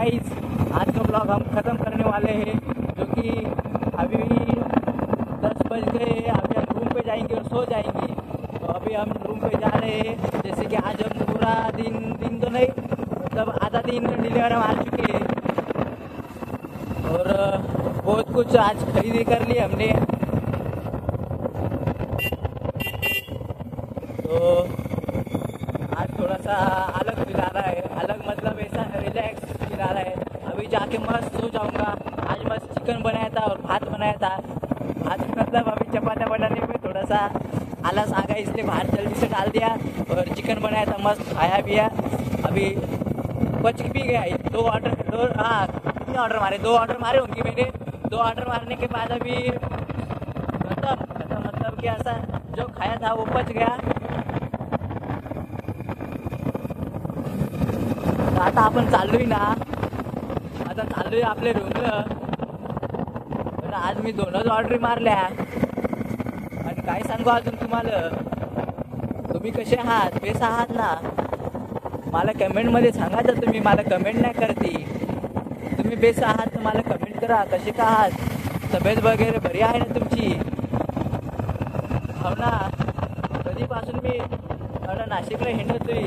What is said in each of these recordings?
Guys, आज का blog हम ख़त्म करने वाले हैं, जो कि अभी 10 बज गए। अभी हम रूम पे जाएंगे और सो जाएंगे। तो अभी हम रूम पे जा रहे हैं। जैसे कि आज हम पूरा दिन तो नहीं, मतलब आधा दिन डिलीवर हम आ चुके हैं और बहुत कुछ आज खरीदी कर ली हमने। तो आज थोड़ा सा अलग फील आ रहा है, अलग मतलब ऐसा रिलैक्स फील आ रहा है। अभी जाके मस्त सो जाऊंगा। आज मस्त चिकन बनाया था और भात बनाया था। आज मतलब अभी चपातियाँ बनाने में थोड़ा सा आलस आ गया, इसलिए भात जल्दी से डाल दिया और चिकन बनाया था, मस्त खाया भी है। अभी बच भी गया। तीन ऑर्डर मारे, 2 ऑर्डर मारे होंगे मैंने। 2 ऑर्डर मारने के बाद अभी खत्म मतलब कि ऐसा जो खाया था वो बच गया। आता आपण चाललोय ना, आता चाललोय आपल्या रूमला. पण आज मी 2च ऑर्डर मारल्या. आणि काय सांगू अजून तुम्हाला, तुम्ही कसे आहात? बेस आहात ना? मला कमेंटमध्ये सांगा. जर तुम्ही मला कमेंट नाही करती, तुम्ही बेस आहात तर मला कमेंट करा. कसे का आहात? तब्येत वगैरे बरी आहे ना तुमची? हो ना. कधीपासून मी नाशिकला हिंडतोय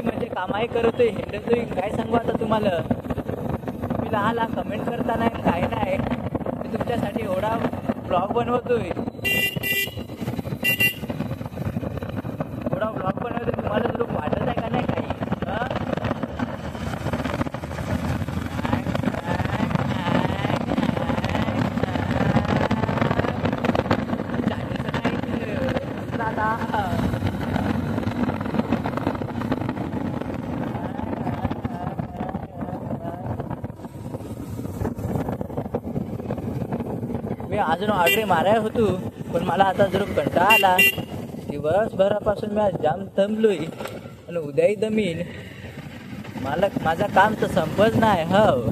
म्हणजे कामाही करतोय, हिंडतोय. काय सांगू आता तुम्हाला. तुम्ही लहान कमेंट करता नाही, काय नाही. मी तुमच्यासाठी एवढा ब्लॉग बनवतोय, तुम्हाला जरूर वाटत आहे का नाही काही? मी अजून ऑर्डर माराय होतो, पण मला आता जरूर कंटाळा आला. दिवसभरापासून मी आज जाम दमलोय आणि उद्याही दमीन. माझं काम तर संपत नाही. हो,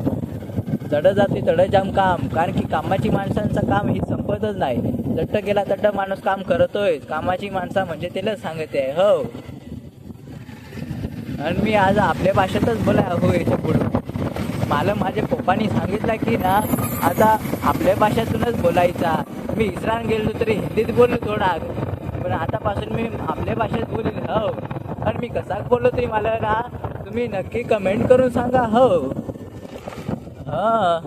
चढ जाते चढ जाम काम. कारण की कामाची माणसांचं काम ही संपतच नाही. जट्ट गेला तट्ट माणूस काम करतोय. कामाची माणसं म्हणजे त्याला सांगते. हो, आणि मी आज आपल्या भाषेतच बोलाय हो. याच्या पुढे मला माझ्या पप्पानी सांगितलं की ना, आता आपल्या भाषेतूनच बोलायचा. मी इस्रायल गेलो तरी हिंदीत बोललो थोडा, पण आतापासून मी आपल्या भाषेत बोलेल. हो, आणि मी कसा बोललो ते मला ना तुम्ही नक्की कमेंट करून सांगा. हो, हां.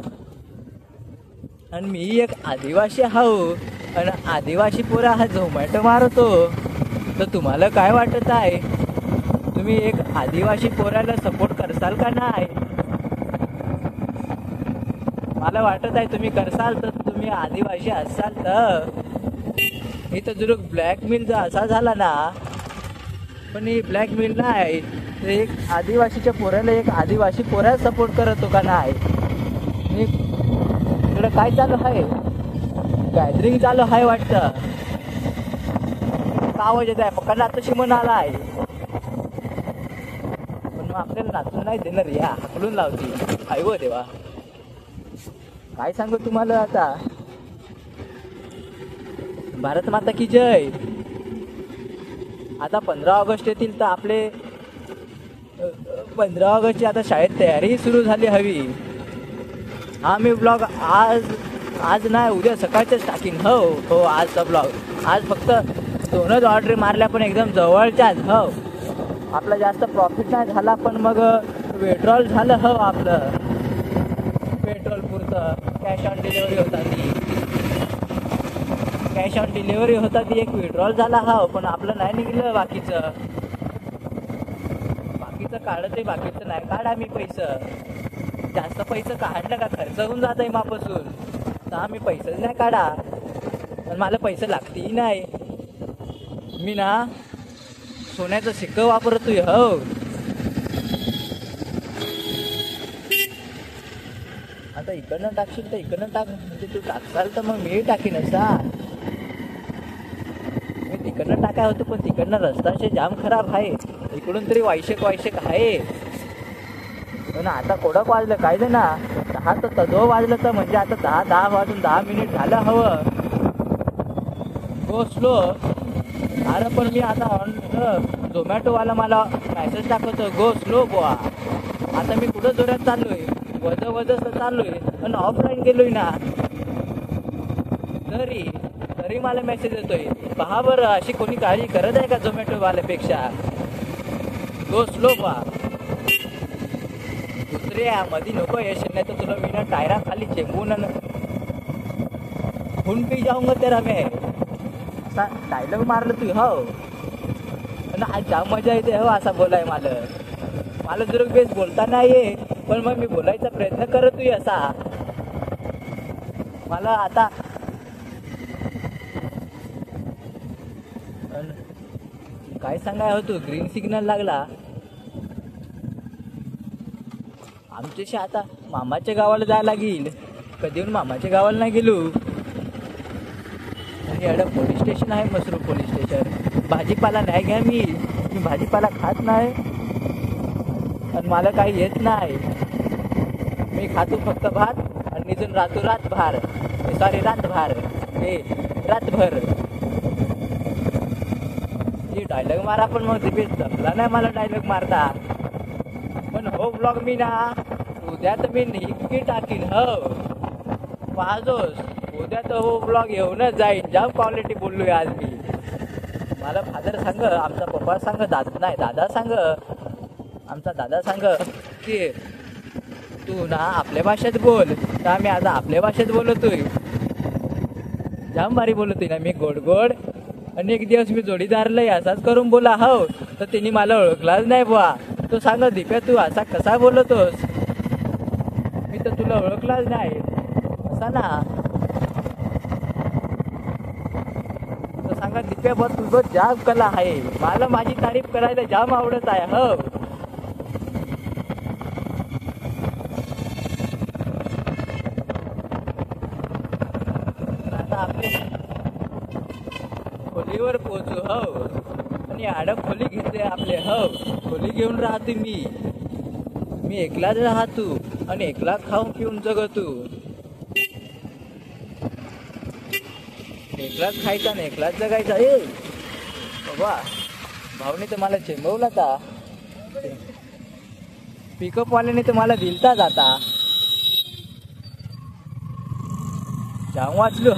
आणि मी एक आदिवासी हाऊ, आणि आदिवासी पोरा हा झोमॅटो मारतो. तर तुम्हाला काय वाटत आहे? तुम्ही एक आदिवासी पोराला सपोर्ट करसाल का नाही? मला वाटत आहे तुम्ही करसाल. तर तुम्ही आदिवासी असाल तर. इथं जरूर ब्लॅकमेल जर असा झाला ना, पण ही ब्लॅकमेल नाही. तर एक आदिवासीच्या पोराला एक आदिवासी पोरा सपोर्ट करतो का नाही? इकडे काय चालू आहे? गॅदरिंग चालू आहे वाटतं. का आवाज येत आहे? पकडला तशी म्हणाला आहे, पण मग आपल्याला नाचून नाही देणार. या हाकलून लावती. हो देवा, काय सांगू तुम्हाला आता. भारत माता की जय. आता 15 ऑगस्ट येतील, तर आपले 15 ऑगस्टची आता शाळेत तयारी सुरू झाली हवी. हा मी ब्लॉग आज नाही, उद्या सकाळचंच टाकीन. हो, आजचा ब्लॉग. आज फक्त 2च ऑर्डर मारल्या, पण एकदम जवळच्याच. हो, आपला जास्त प्रॉफिट नाही झाला, पण मग विड्रॉल झालं. हो, आपलं पेट्रोल पुरतं. कॅश ऑन डिलिव्हरी होता ती एक विड्रॉल झाला. हो, पण आपलं नाही निघलं. बाकीचं काढत, बाकीचं नाही काढा. मी जास्त पैसे काढलं का खर्च होऊन जात आहे मापासून. तर आम्ही पैसेच नाही काढा, पण मला पैसे लागतेही नाही. मी ना सोन्याचं सिक्कं वापरतोय. हो, आता इकडनं टाकशील तर इकडनं टाक. म्हणजे तू टाकसाल तर मग मी टाकीन असा. मी तिकडनं टाकाय होतो, पण तिकडनं रस्ताचे जाम खराब आहे. इकडून तरी वायशेक आहे. पण आता कोडक वाजलं काय दे ना, 10 तर तदो वाजलं. तर म्हणजे आता 10 वाजून 10 मिनिट झालं. हवं गो स्लो. अरे पण मी आता झोमॅटोवाला मला मेसेज टाकतो, गो स्लो बुवा. आता मी कुठं जोरात चाललोय, वजस चाललोय आणि ऑफलाईन गेलोय ना, तरी मला मेसेज येतोय. पहा बरं, अशी कोणी काळजी करत आहे का झोमॅटो वाल्यापेक्षा. तो स्लो पहा. दुसरे मध्ये नको येशील, नाही तर तुला मी ना टायरा खाली चेंबून खून पी जाऊंगा तेरा मैं. असा डायलॉग मारलं तू. हो आणि आज जाम मजा येते हो असा बोलाय. मला जर बेस बोलता नाही ये, पण मग मी बोलायचा प्रयत्न करतोय असा. मला आता काय सांगाय होतो, ग्रीन सिग्नल लागला आमच्याशी. आता मामाच्या गावाला जायला लागेल. कधी येऊन मामाच्या गावाला नाही गेलो. आणि एवढं पोलीस स्टेशन आहे, मसरूळ पोलीस स्टेशन. भाजीपाला नाही घ्या, मी भाजीपाला खात नाही आणि मला काही येत नाही. मी खातो फक्त भात आणि निजून राहतो रातभर. रातभर. डायलॉग मारा, पण मग ते जमला नाही मला डायलॉग मारता. पण हो ब्लॉग मी ना उद्या तर मी नक्की टाकीन. हो पाहतोस, उद्या तर हो ब्लॉग येऊनच जाईन. जाम क्वालिटी बोललोय आज मी. मला फादर सांग, आमचा पप्पा सांग, दादा सांग, आमचा दादा सांग की तू ना आपल्या भाषेत बोल. तर आम्ही आता आपल्या भाषेत बोलतोय. जाम भारी बोलतोय ना मी, गोड गोड. आणि एक दिवस मी जोडीदारलाही असाच करून बोला. हो तर त्यांनी मला ओळखलाच नाही बुवा. तो सांग, दीप्या तू असा कसा बोलतोस, मी तर तुला ओळखलाच नाही असा ना. तो सांगा, दीप्या बस तुझं जाम कला आहे, मला माझी तारीफ करायला जाम आवडत आहे. हो आता आपले खोलीवर पोहोचू. हो आणि आडम खोली घेतले आपले. हो खोली घेऊन राहते मी एकलाच राहतो आणि एकला खाऊन पिऊन जगतो. एकलाच खायचा आणि एकलाच जगायचा. बाबा भाऊने तर मला चेंबवला था. पिकअप वाल्याने तर मला दिलता जाता. जाऊन वाचलो.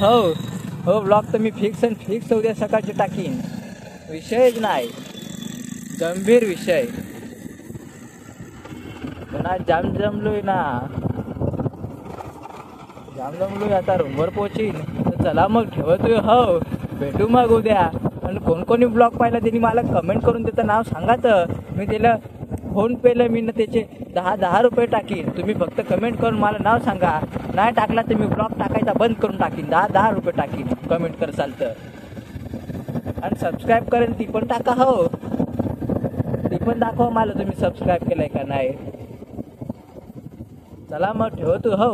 हो ब्लॉग तर मी फिक्स उद्या सकाळचे टाकीन. विषयच नाही, गंभीर विषय. पण आज जाम जमलोय आता रूमवर पोहोचीन. तर चला मग ठेवतोय. हो भेटू मग उद्या. आणि कोणी ब्लॉग पाहिला त्यांनी मला कमेंट करून त्याचं नाव सांगा, तर मी त्याला फोन पेला मी ना त्याचे 10 रुपये टाकीन. तुम्ही फक्त कमेंट करून मला नाव सांगा. नाही टाकला तर मी ब्लॉग टाकायचा बंद करून टाकीन. 10 रुपये टाकीन कमेंट करसाल तर. आणि सबस्क्राईब करेन ती पण टाका. हो ती पण दाखवा मला तुम्ही सबस्क्राईब केलंय का नाही. चला मग ठेवतो. हो.